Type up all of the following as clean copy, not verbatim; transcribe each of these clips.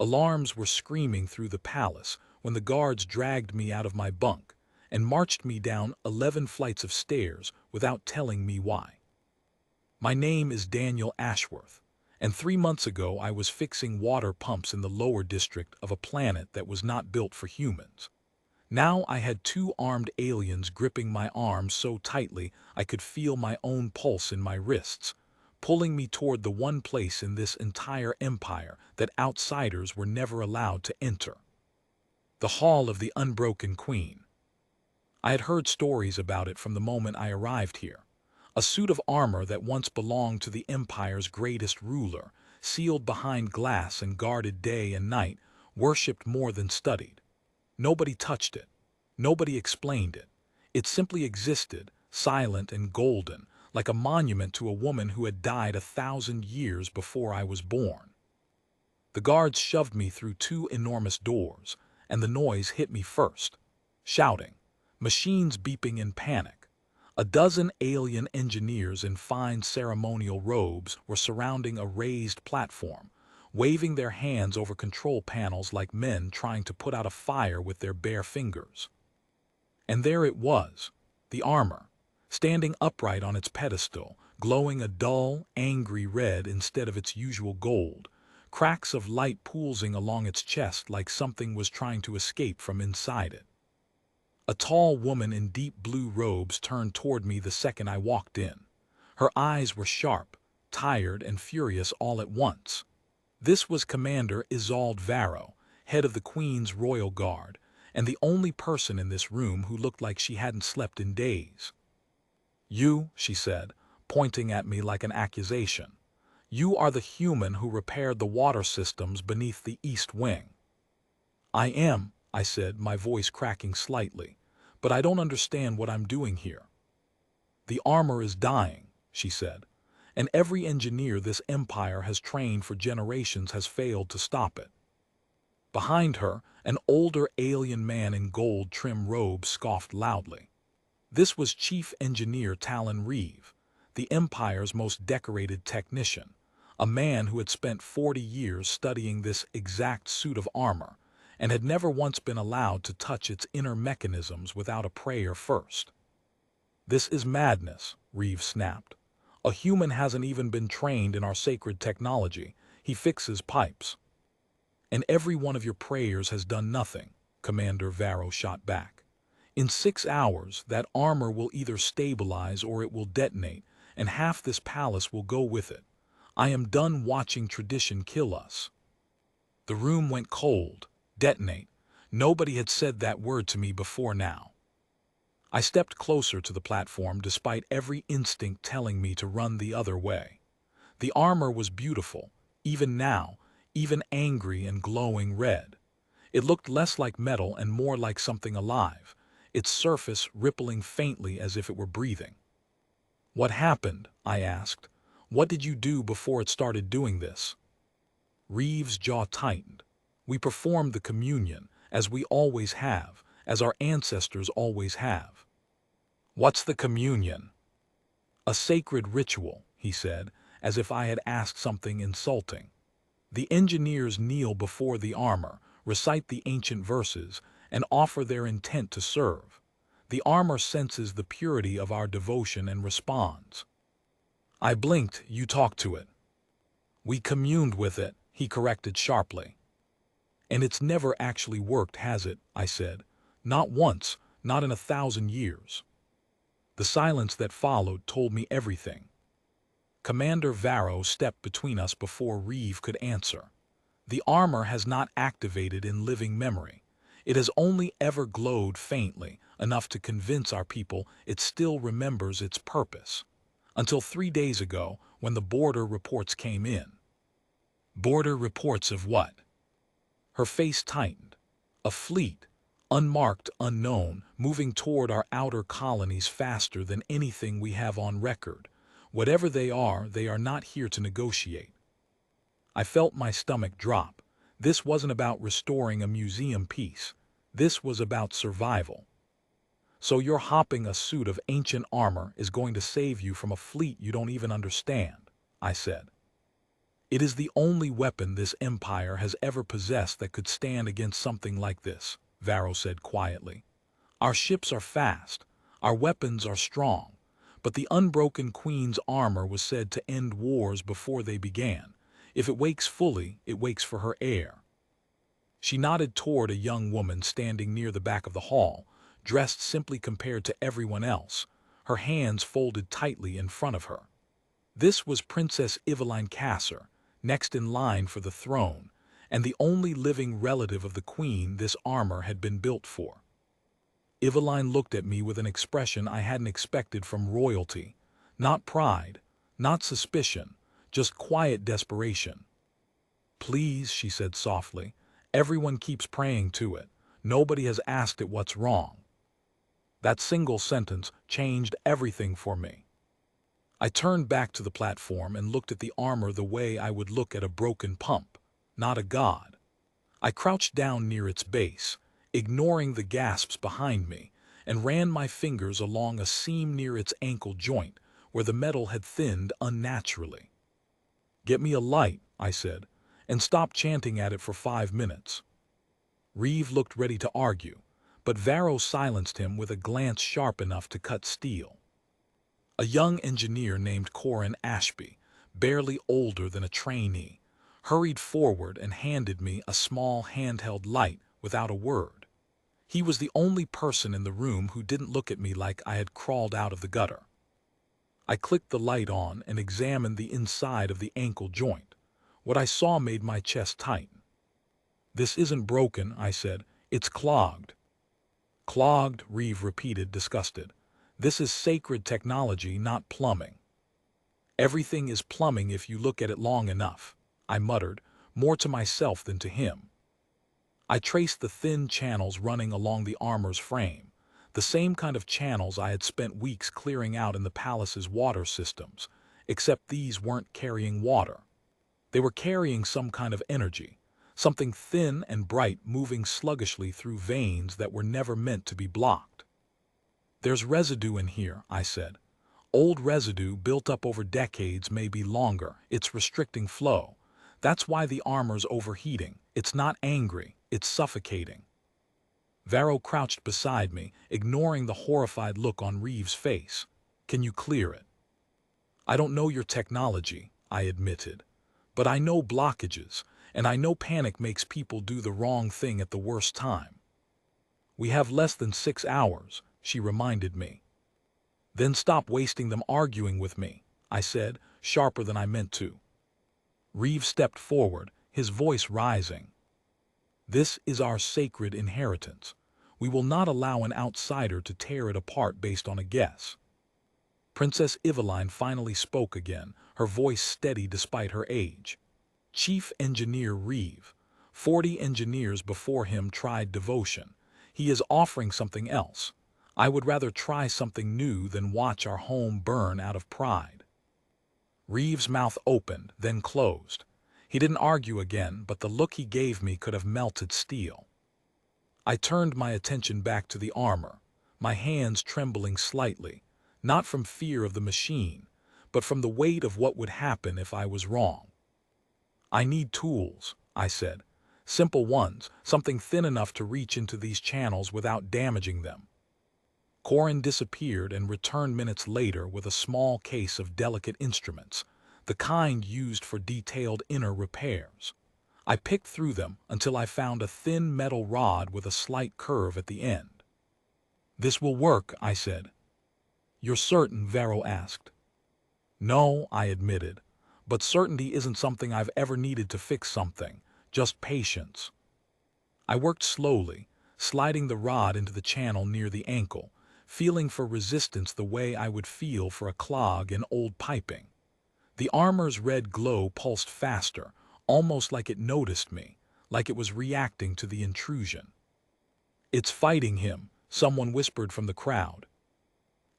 Alarms were screaming through the palace when the guards dragged me out of my bunk and marched me down 11 flights of stairs without telling me why. My name is Daniel Ashworth, and 3 months ago I was fixing water pumps in the lower district of a planet that was not built for humans. Now I had 2 armed aliens gripping my arms so tightly I could feel my own pulse in my wrists, pulling me toward the one place in this entire empire that outsiders were never allowed to enter. The Hall of the Unbroken Queen. I had heard stories about it from the moment I arrived here. A suit of armor that once belonged to the empire's greatest ruler, sealed behind glass and guarded day and night, worshipped more than studied. Nobody touched it. Nobody explained it. It simply existed, silent and golden, like a monument to a woman who had died 1,000 years before I was born. The guards shoved me through 2 enormous doors, and the noise hit me first. Shouting, machines beeping in panic. A dozen alien engineers in fine ceremonial robes were surrounding a raised platform, waving their hands over control panels like men trying to put out a fire with their bare fingers. And there it was, the armor, standing upright on its pedestal, glowing a dull, angry red instead of its usual gold, cracks of light pulsing along its chest like something was trying to escape from inside it. A tall woman in deep blue robes turned toward me the second I walked in. Her eyes were sharp, tired, and furious all at once. This was Commander Isolde Varro, head of the Queen's Royal Guard, and the only person in this room who looked like she hadn't slept in days. "You," she said, pointing at me like an accusation. "You are the human who repaired the water systems beneath the East Wing." "I am," I said, my voice cracking slightly, "but I don't understand what I'm doing here." "The armor is dying," she said, "and every engineer this empire has trained for generations has failed to stop it." Behind her, an older alien man in gold-trimmed robes scoffed loudly. This was Chief Engineer Talon Reeve, the Empire's most decorated technician, a man who had spent 40 years studying this exact suit of armor and had never once been allowed to touch its inner mechanisms without a prayer first. "This is madness," Reeve snapped. "A human hasn't even been trained in our sacred technology. He fixes pipes." "And every one of your prayers has done nothing," Commander Varro shot back. "In 6 hours, that armor will either stabilize or it will detonate, and half this palace will go with it. I am done watching tradition kill us." The room went cold. Detonate. Nobody had said that word to me before now. I stepped closer to the platform despite every instinct telling me to run the other way. The armor was beautiful, even now, even angry and glowing red. It looked less like metal and more like something alive, its surface rippling faintly as if it were breathing. "What happened?" I asked. "What did you do before it started doing this?" Reeve's jaw tightened. "We performed the communion, as we always have, as our ancestors always have." "What's the communion?" "A sacred ritual," he said, as if I had asked something insulting. "The engineers kneel before the armor, recite the ancient verses, and offer their intent to serve. The armor senses the purity of our devotion and responds." I blinked. "You talked to it." "We communed with it," he corrected sharply. "And it's never actually worked, has it?" I said. "Not once, not in 1,000 years." The silence that followed told me everything. Commander Varro stepped between us before Reeve could answer. "The armor has not activated in living memory. It has only ever glowed faintly, enough to convince our people it still remembers its purpose. Until 3 days ago, when the border reports came in." "Border reports of what?" Her face tightened. "A fleet, unmarked, unknown, moving toward our outer colonies faster than anything we have on record. Whatever they are not here to negotiate." I felt my stomach drop. This wasn't about restoring a museum piece. This was about survival. "So you're hopping a suit of ancient armor is going to save you from a fleet you don't even understand," I said. It is the only weapon this empire has ever possessed that could stand against something like this, Varro said quietly. Our ships are fast, our weapons are strong, but the Unbroken Queen's armor was said to end wars before they began. If it wakes fully, it wakes for her heir. She nodded toward a young woman standing near the back of the hall, dressed simply compared to everyone else, her hands folded tightly in front of her. This was Princess Eveline Kasser, next in line for the throne, and the only living relative of the queen this armor had been built for. Eveline looked at me with an expression I hadn't expected from royalty. Not pride, not suspicion, just quiet desperation. "Please," she said softly, "everyone keeps praying to it. Nobody has asked it what's wrong." That single sentence changed everything for me. I turned back to the platform and looked at the armor the way I would look at a broken pump, not a god. I crouched down near its base, ignoring the gasps behind me, and ran my fingers along a seam near its ankle joint, where the metal had thinned unnaturally. "Get me a light," I said, "and stop chanting at it for 5 minutes." Reeve looked ready to argue, but Varro silenced him with a glance sharp enough to cut steel. A young engineer named Corin Ashby, barely older than a trainee, hurried forward and handed me a small handheld light without a word. He was the only person in the room who didn't look at me like I had crawled out of the gutter. I clicked the light on and examined the inside of the ankle joint. What I saw made my chest tighten. "This isn't broken," I said. "It's clogged." "Clogged," Reeve repeated, disgusted. "This is sacred technology, not plumbing." "Everything is plumbing if you look at it long enough," I muttered, more to myself than to him. I traced the thin channels running along the armor's frame, the same kind of channels I had spent weeks clearing out in the palace's water systems, except these weren't carrying water. They were carrying some kind of energy, something thin and bright moving sluggishly through veins that were never meant to be blocked. "There's residue in here," I said. "Old residue built up over decades, maybe longer. It's restricting flow. That's why the armor's overheating. It's not angry, it's suffocating." Varro crouched beside me, ignoring the horrified look on Reeve's face. "Can you clear it?" "I don't know your technology," I admitted. "But I know blockages, and I know panic makes people do the wrong thing at the worst time." "We have less than 6 hours," she reminded me. "Then stop wasting them arguing with me," I said, sharper than I meant to. Reeve stepped forward, his voice rising. "This is our sacred inheritance. We will not allow an outsider to tear it apart based on a guess." Princess Eveline finally spoke again, her voice steady despite her age. "Chief Engineer Reeve, 40 engineers before him tried devotion. He is offering something else. I would rather try something new than watch our home burn out of pride." Reeve's mouth opened, then closed. He didn't argue again, but the look he gave me could have melted steel. I turned my attention back to the armor, my hands trembling slightly, not from fear of the machine, but from the weight of what would happen if I was wrong. "I need tools," I said. "Simple ones, something thin enough to reach into these channels without damaging them." Corin disappeared and returned minutes later with a small case of delicate instruments, the kind used for detailed inner repairs. I picked through them until I found a thin metal rod with a slight curve at the end. "This will work," I said. "You're certain?" Varro asked. "No," I admitted, "but certainty isn't something I've ever needed to fix something, just patience." I worked slowly, sliding the rod into the channel near the ankle, feeling for resistance the way I would feel for a clog in old piping. The armor's red glow pulsed faster, almost like it noticed me, like it was reacting to the intrusion. "It's fighting him," someone whispered from the crowd.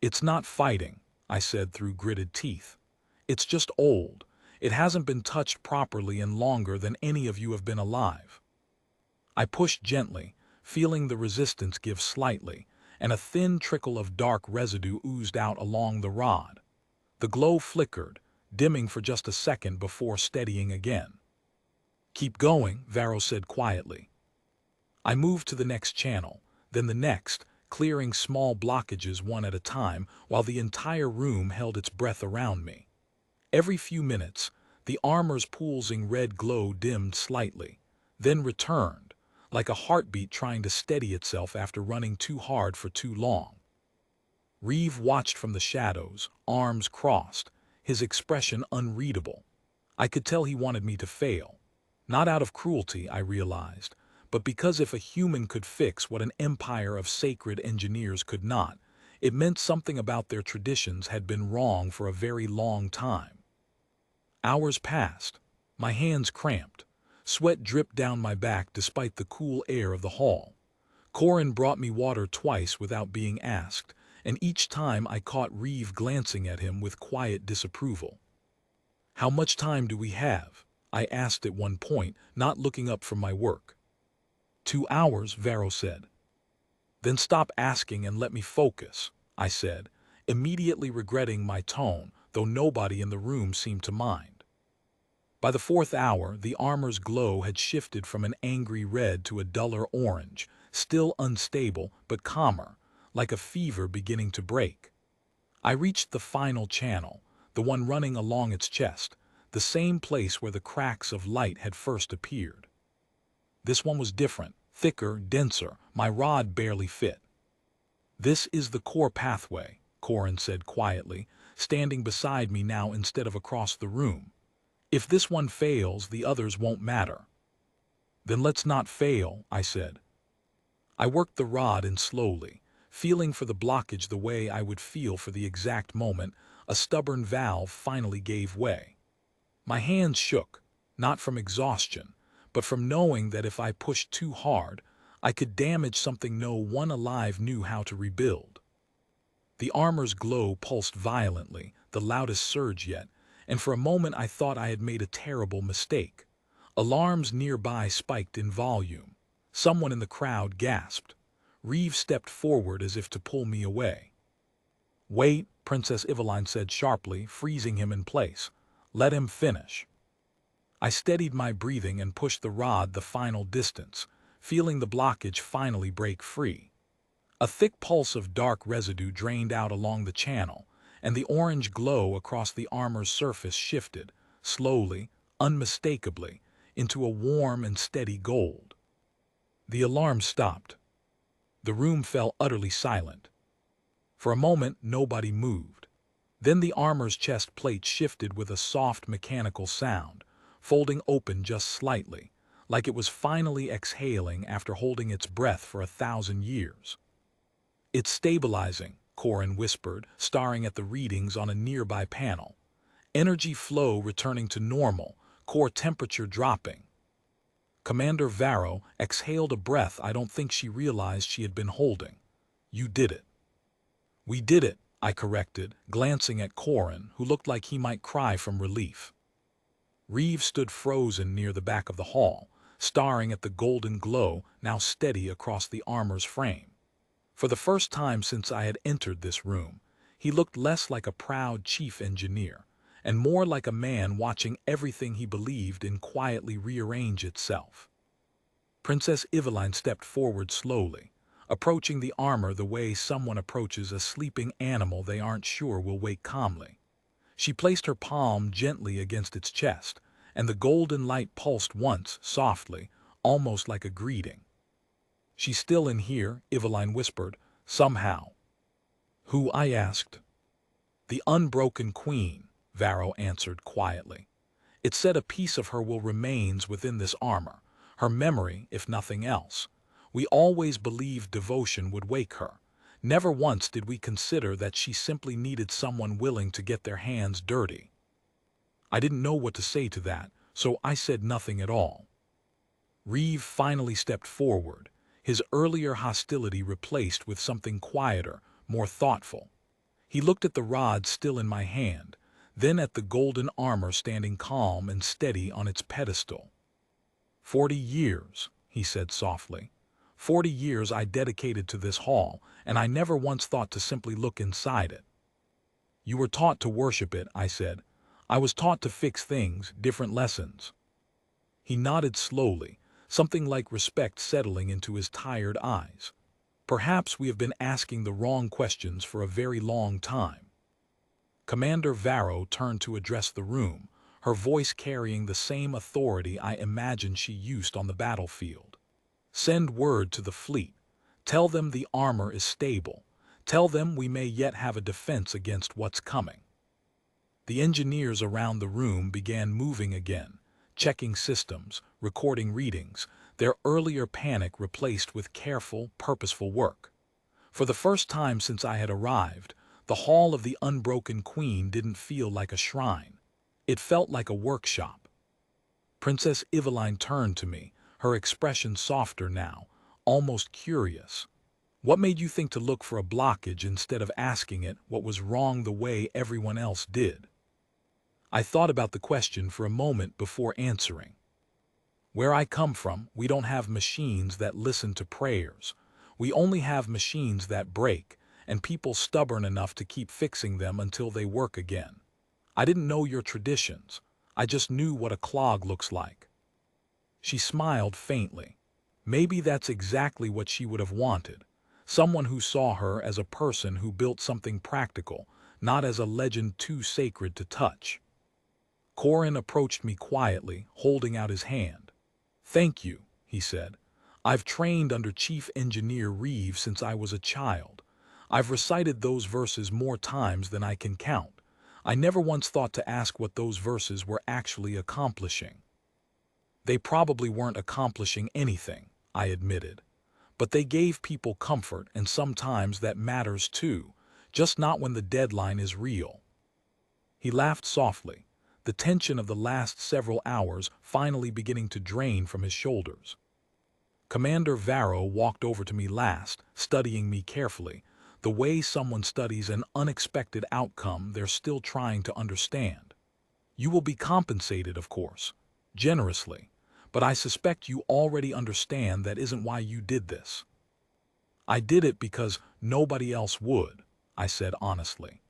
"It's not fighting," I said through gritted teeth. "It's just old. It hasn't been touched properly in longer than any of you have been alive." I pushed gently, feeling the resistance give slightly, and a thin trickle of dark residue oozed out along the rod. The glow flickered, dimming for just a second before steadying again. "Keep going," Varro said quietly. I moved to the next channel, then the next, clearing small blockages one at a time while the entire room held its breath around me. Every few minutes, the armor's pulsing red glow dimmed slightly, then returned, like a heartbeat trying to steady itself after running too hard for too long. Reeve watched from the shadows, arms crossed, his expression unreadable. I could tell he wanted me to fail. Not out of cruelty, I realized, but because if a human could fix what an empire of sacred engineers could not, it meant something about their traditions had been wrong for a very long time. Hours passed. My hands cramped. Sweat dripped down my back despite the cool air of the hall. Corin brought me water twice without being asked, and each time I caught Reeve glancing at him with quiet disapproval. "How much time do we have?" I asked at one point, not looking up from my work. 2 hours, Varro said. "Then stop asking and let me focus," I said, immediately regretting my tone, though nobody in the room seemed to mind. By the 4th hour, the armor's glow had shifted from an angry red to a duller orange, still unstable but calmer, like a fever beginning to break. I reached the final channel, the one running along its chest, the same place where the cracks of light had first appeared. This one was different, thicker, denser, my rod barely fit. "This is the core pathway," Corin said quietly, standing beside me now instead of across the room. "If this one fails, the others won't matter." "Then let's not fail," I said. I worked the rod in slowly, feeling for the blockage the way I would feel for the exact moment a stubborn valve finally gave way. My hands shook, not from exhaustion, but from knowing that if I pushed too hard, I could damage something no one alive knew how to rebuild. The armor's glow pulsed violently, the loudest surge yet, and for a moment I thought I had made a terrible mistake. Alarms nearby spiked in volume. Someone in the crowd gasped. Reeve stepped forward as if to pull me away. "Wait," Princess Eveline said sharply, freezing him in place. "Let him finish." I steadied my breathing and pushed the rod the final distance, feeling the blockage finally break free. A thick pulse of dark residue drained out along the channel, and the orange glow across the armor's surface shifted, slowly, unmistakably, into a warm and steady gold. The alarm stopped. The room fell utterly silent. For a moment, nobody moved. Then the armor's chest plate shifted with a soft mechanical sound, folding open just slightly, like it was finally exhaling after holding its breath for 1,000 years. "It's stabilizing," Corin whispered, staring at the readings on a nearby panel. "Energy flow returning to normal, core temperature dropping." Commander Varro exhaled a breath I don't think she realized she had been holding. "You did it." "We did it," I corrected, glancing at Corin, who looked like he might cry from relief. Reeve stood frozen near the back of the hall, staring at the golden glow now steady across the armor's frame. For the first time since I had entered this room, he looked less like a proud chief engineer, and more like a man watching everything he believed in quietly rearrange itself. Princess Eveline stepped forward slowly, approaching the armor the way someone approaches a sleeping animal they aren't sure will wake calmly. She placed her palm gently against its chest, and the golden light pulsed once, softly, almost like a greeting. "She's still in here," Eveline whispered, "somehow." "Who?" I asked. "The Unbroken Queen," Varro answered quietly. "It said a piece of her will remain within this armor, her memory, if nothing else. We always believed devotion would wake her. Never once did we consider that she simply needed someone willing to get their hands dirty." I didn't know what to say to that, so I said nothing at all. Reeve finally stepped forward, his earlier hostility replaced with something quieter, more thoughtful. He looked at the rod still in my hand, then at the golden armor standing calm and steady on its pedestal. 40 years, he said softly. 40 years I dedicated to this hall, and I never once thought to simply look inside it." "You were taught to worship it," I said. I was taught to fix things, different lessons. He nodded slowly, something like respect settling into his tired eyes. Perhaps we have been asking the wrong questions for a very long time. Commander Varro turned to address the room, her voice carrying the same authority I imagined she used on the battlefield. Send word to the fleet. Tell them the armor is stable. Tell them we may yet have a defense against what's coming. The engineers around the room began moving again, checking systems, recording readings, their earlier panic replaced with careful, purposeful work. For the first time since I had arrived, the hall of the Unbroken Queen didn't feel like a shrine. It felt like a workshop. Princess Eveline turned to me, her expression softer now, almost curious. What made you think to look for a blockage instead of asking it what was wrong the way everyone else did? I thought about the question for a moment before answering. Where I come from, we don't have machines that listen to prayers. We only have machines that break, and people stubborn enough to keep fixing them until they work again. I didn't know your traditions. I just knew what a clog looks like. She smiled faintly. Maybe that's exactly what she would have wanted. Someone who saw her as a person who built something practical, not as a legend too sacred to touch. Corin approached me quietly, holding out his hand. Thank you, he said. I've trained under Chief Engineer Reeve since I was a child. I've recited those verses more times than I can count. I never once thought to ask what those verses were actually accomplishing. They probably weren't accomplishing anything, I admitted. But they gave people comfort, and sometimes that matters too, just not when the deadline is real. He laughed softly, the tension of the last several hours finally beginning to drain from his shoulders. Commander Varro walked over to me last, studying me carefully, the way someone studies an unexpected outcome they're still trying to understand. You will be compensated, of course, generously, but I suspect you already understand that isn't why you did this. I did it because nobody else would, I said honestly,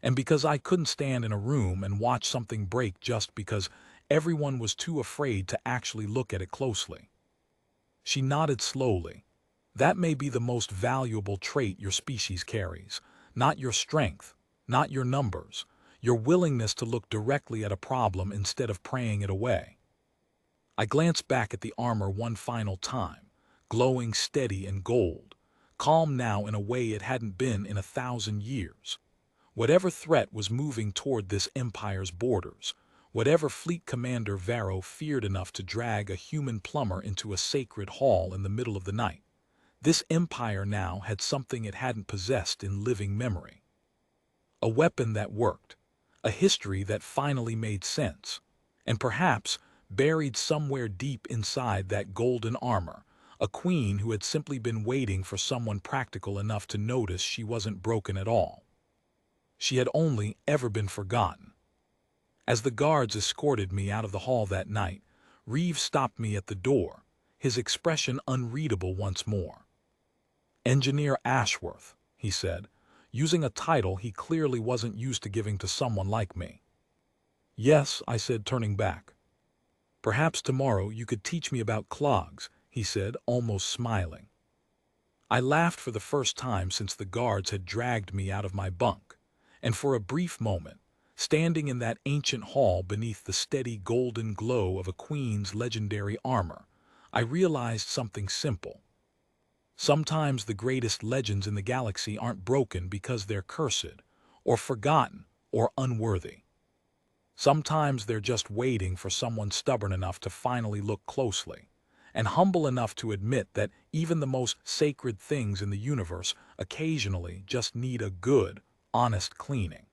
and because I couldn't stand in a room and watch something break just because everyone was too afraid to actually look at it closely. She nodded slowly. That may be the most valuable trait your species carries, not your strength, not your numbers, your willingness to look directly at a problem instead of praying it away. I glanced back at the armor one final time, glowing steady and gold, calm now in a way it hadn't been in 1,000 years. Whatever threat was moving toward this empire's borders, whatever fleet commander Varro feared enough to drag a human plumber into a sacred hall in the middle of the night, this empire now had something it hadn't possessed in living memory. A weapon that worked, a history that finally made sense, and perhaps, buried somewhere deep inside that golden armor, a queen who had simply been waiting for someone practical enough to notice she wasn't broken at all. She had only ever been forgotten. As the guards escorted me out of the hall that night, Reeve stopped me at the door, his expression unreadable once more. Engineer Ashworth, he said, using a title he clearly wasn't used to giving to someone like me. Yes, I said, turning back. Perhaps tomorrow you could teach me about clogs, he said, almost smiling. I laughed for the first time since the guards had dragged me out of my bunk, and for a brief moment, standing in that ancient hall beneath the steady golden glow of a queen's legendary armor, I realized something simple. Sometimes the greatest legends in the galaxy aren't broken because they're cursed, or forgotten, or unworthy. Sometimes they're just waiting for someone stubborn enough to finally look closely, and humble enough to admit that even the most sacred things in the universe occasionally just need a good, honest cleaning.